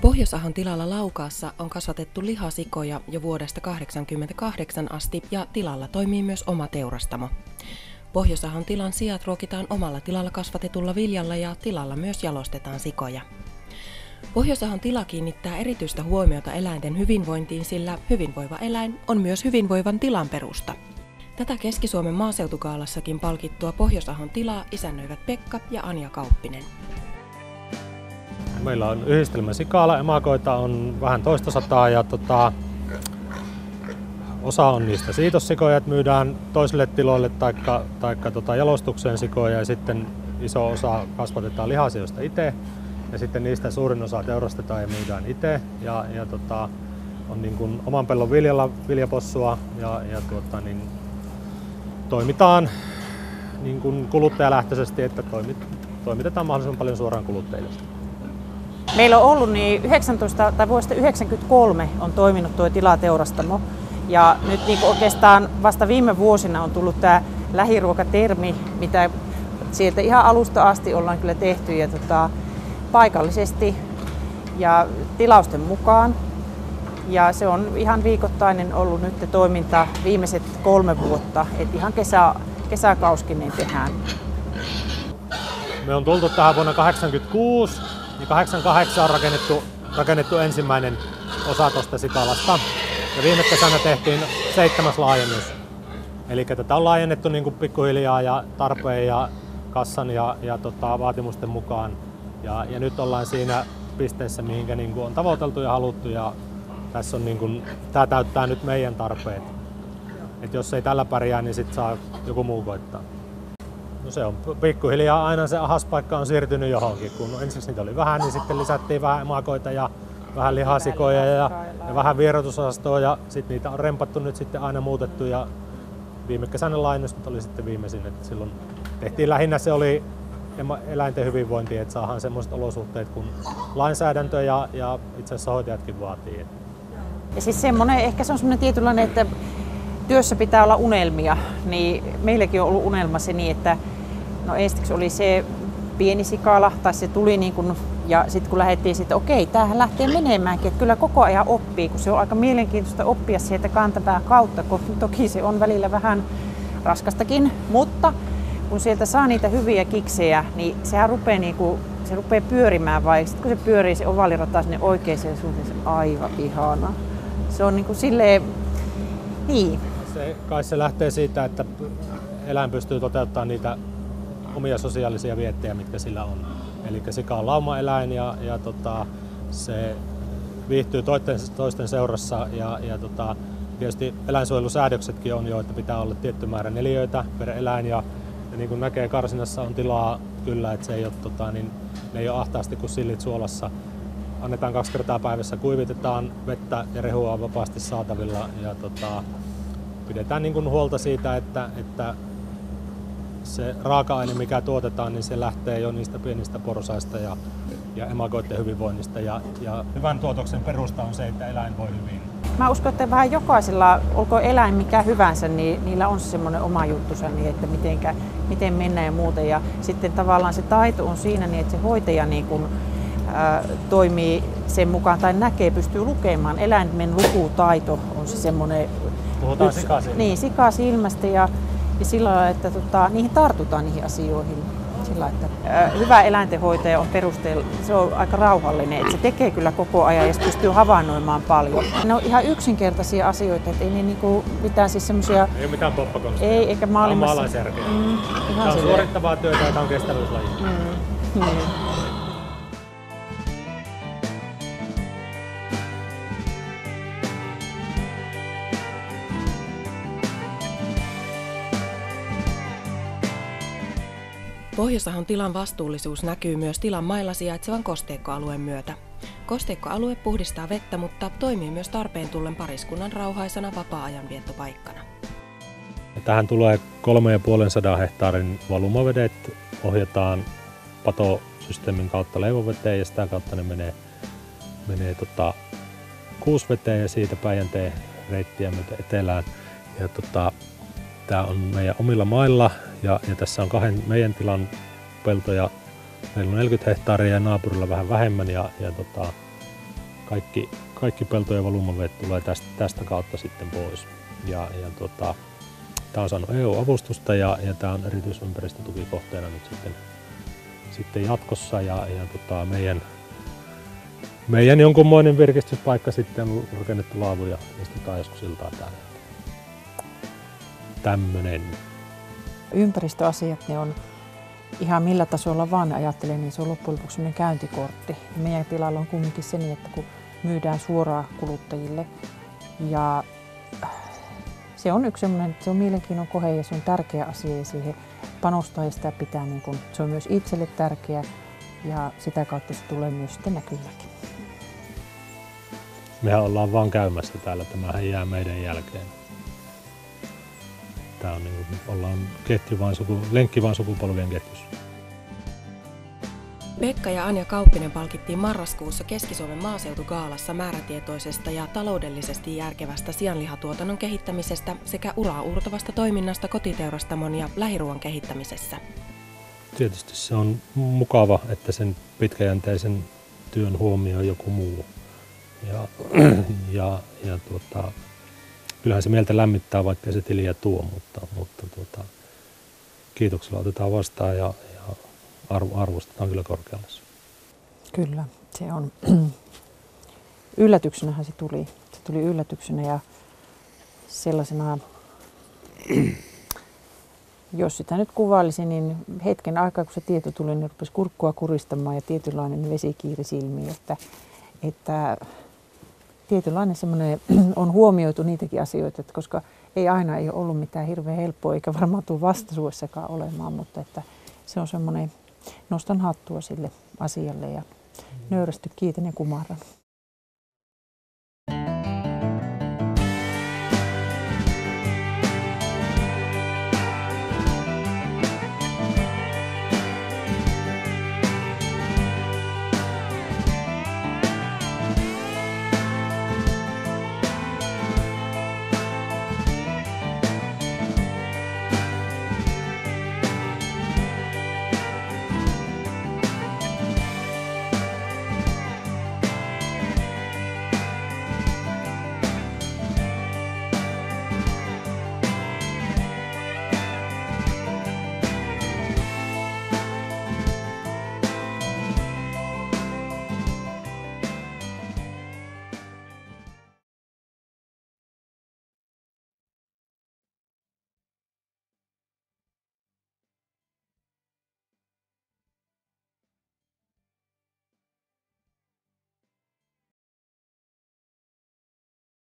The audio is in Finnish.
Pohjois-Ahon tilalla Laukaassa on kasvatettu lihasikoja jo vuodesta 1988 asti ja tilalla toimii myös oma teurastamo. Pohjois-Ahon tilan siat ruokitaan omalla tilalla kasvatetulla viljalla ja tilalla myös jalostetaan sikoja. Pohjois-Ahon tila kiinnittää erityistä huomiota eläinten hyvinvointiin, sillä hyvinvoiva eläin on myös hyvinvoivan tilan perusta. Tätä Keski-Suomen maaseutukaalassakin palkittua Pohjois-Ahon tilaa isännöivät Pekka ja Anja Kauppinen. Meillä on yhdistelmä sikaala, emakoita on vähän toistasataa ja osa on niistä siitossikoja, että myydään toisille tiloille taikka jalostukseen sikoja ja sitten iso osa kasvatetaan lihasioista itse ja sitten niistä suurin osa teurastetaan ja myydään itse ja on niin kuin oman pellon viljapossua ja toimitaan niin kuin kuluttajalähtöisesti, että toimitetaan mahdollisimman paljon suoraan kuluttajille. Meillä on ollut vuodesta 1993 on toiminut tuo tilateurastamo ja nyt oikeastaan vasta viime vuosina on tullut tämä lähiruokatermi, mitä sieltä ihan alusta asti ollaan kyllä tehty ja paikallisesti ja tilausten mukaan. Ja se on ihan viikoittainen ollut nyt toiminta viimeiset 3 vuotta, että ihan kesäkauskin tehdään. Me on tultu tähän vuonna 1986 ja 1988 on rakennettu ensimmäinen osa tuosta sikalasta. Ja viime kesänä tehtiin 7. laajennus. Eli tätä on laajennettu niin kuin pikkuhiljaa ja tarpeen ja kassan ja vaatimusten mukaan. Ja nyt ollaan siinä pisteessä, mihinkä niin kuin on tavoiteltu ja haluttu. Ja tässä on niin kuin, tämä täyttää nyt meidän tarpeet. Et jos ei tällä pärjää, niin sit saa joku muu koittaa. No se on pikkuhiljaa aina se ahaspaikka on siirtynyt johonkin. Kun ensiksi niitä oli vähän, niin sitten lisättiin vähän emakoita ja vähän lihasikoja ja vähän vierotusosastoa ja sitten niitä on rempattu nyt sitten aina muutettu ja viime kesänä laajennus oli sitten viimeisin. Et silloin tehtiin lähinnä se oli eläinten hyvinvointi, että saadaan semmoiset olosuhteet kun lainsäädäntö ja itse asiassa hoitajatkin vaatii. Ja siis ehkä se on semmoinen tietynlainen, että työssä pitää olla unelmia, niin meilläkin on ollut unelma se niin, että no ensiksi oli se pieni sikala, tai se tuli niin kuin, ja sitten kun lähdettiin sitten, okei, tämähän lähtee menemäänkin, että kyllä koko ajan oppii, kun se on aika mielenkiintoista oppia sieltä kantapään kautta, kun toki se on välillä vähän raskastakin, mutta kun sieltä saa niitä hyviä kiksejä, niin sehän rupeaa pyörimään, vai sitten kun se pyörii se ovaalirata sinne oikeaan suuntaan, se on aivan ihana. Se on niin kuin silleen, niin. Kai se lähtee siitä, että eläin pystyy toteuttamaan niitä omia sosiaalisia viettejä, mitkä sillä on. Eli sika on laumaeläin ja se viihtyy toisten seurassa ja tietysti eläinsuojelusäädöksetkin on jo, että pitää olla tietty määrä neliöitä per eläin ja niin kuin näkee karsinassa on tilaa kyllä, että se ei ole, ne ei ole ahtaasti kuin sillit suolassa. Annetaan 2 kertaa päivässä, kuivitetaan, vettä ja rehua on vapaasti saatavilla ja pidetään niin kuin huolta siitä, että se raaka-aine, mikä tuotetaan, niin se lähtee jo niistä pienistä porsaista ja emakoiden hyvinvoinnista. Ja hyvän tuotoksen perusta on se, että eläin voi hyvin. Mä uskon, että vähän jokaisella, olkoon eläin mikä hyvänsä, niin niillä on semmoinen oma juttusa, niin että miten mennään ja muuta. Ja sitten tavallaan se taito on siinä, niin että se hoitaja niin kuin, toimii sen mukaan tai pystyy lukemaan. Eläimen lukutaito on se semmoinen. Puhutaan sikasilmästä. Niin, sikasilmästä ja sillä lailla, että niihin tartutaan niihin asioihin. Sillä, että hyvä eläintenhoitaja on se on aika rauhallinen, että se tekee kyllä koko ajan ja se pystyy havainnoimaan paljon. Ne on ihan yksinkertaisia asioita, että ei ne niinku mitään siis semmoisia. Ei ole mitään poppakonstia. Ei, eikä maailmassa. Tämä on maalaisjärkeä. Tämä on suorittavaa työtä ja tämä on kestävyyslaji. Pohjois-Ahon tilan vastuullisuus näkyy myös tilan mailla sijaitsevan kosteikkoalueen myötä. Kosteikkoalue puhdistaa vettä, mutta toimii myös tarpeen tullen pariskunnan rauhaisena vapaa-ajanviettopaikkana. Tähän tulee 350 hehtaarin valumavedet, ohjataan patosysteemin kautta leivoveteen ja sitä kautta ne menee kuusveteen ja siitä Päijänteen reittiä myöten etelään. Ja tämä on meidän omilla mailla ja tässä on 2 meidän tilan peltoja. Meillä on 40 hehtaaria ja naapurilla vähän vähemmän ja kaikki pelto- ja valumavedet tulee tästä kautta sitten pois. Tämä on saanut EU-avustusta ja tämä on erityisympäristötukikohteena nyt sitten jatkossa. Meidän jonkunmoinen virkistyspaikka sitten on rakennettu laavu ja istutaan joskus iltaa täällä. Tämmönen. Ympäristöasiat, ne on ihan millä tasolla vaan ajattelen, niin se on loppujen lopuksi sellainen käyntikortti. Meidän tilalla on kumminkin se niin, että kun myydään suoraan kuluttajille ja se on yksi sellainen, se on mielenkiinnon kohe ja se on tärkeä asia ja siihen panostaa ja sitä pitää, niin kuin, se on myös itselle tärkeä ja sitä kautta se tulee myös sitten näkyväkin. Mehän ollaan vaan käymässä täällä, tämähän jää meidän jälkeen. Tää on niin kuin, ollaan lenkki vaan sukupolvien ketjussa. Pekka ja Anja Kauppinen palkittiin marraskuussa Keski-Suomen maaseutugaalassa määrätietoisesta ja taloudellisesti järkevästä sianlihatuotannon kehittämisestä sekä uraa uurtavasta toiminnasta kotiteurastamon ja lähiruoan kehittämisessä. Tietysti se on mukava, että sen pitkäjänteisen työn huomioi joku muu. Kyllähän se mieltä lämmittää, vaikka se tiliä tuo, mutta kiitoksella otetaan vastaan ja arvostetaan kyllä korkealle. Kyllä, se on. Yllätyksenähän se tuli. Se tuli yllätyksenä ja sellaisena, jos sitä nyt kuvailisin, niin hetken aikaa kun se tieto tuli, niin rupesi kurkkua kuristamaan ja tietynlainen vesikiiri silmiin, että tietynlainen semmoinen on huomioitu niitäkin asioita, että koska ei aina ole ollut mitään hirveän helppoa eikä varmaan tule vastaisuudessakaan olemaan, mutta että se on semmoinen, nostan hattua sille asialle ja nöyrästi kiitän ja kumarran.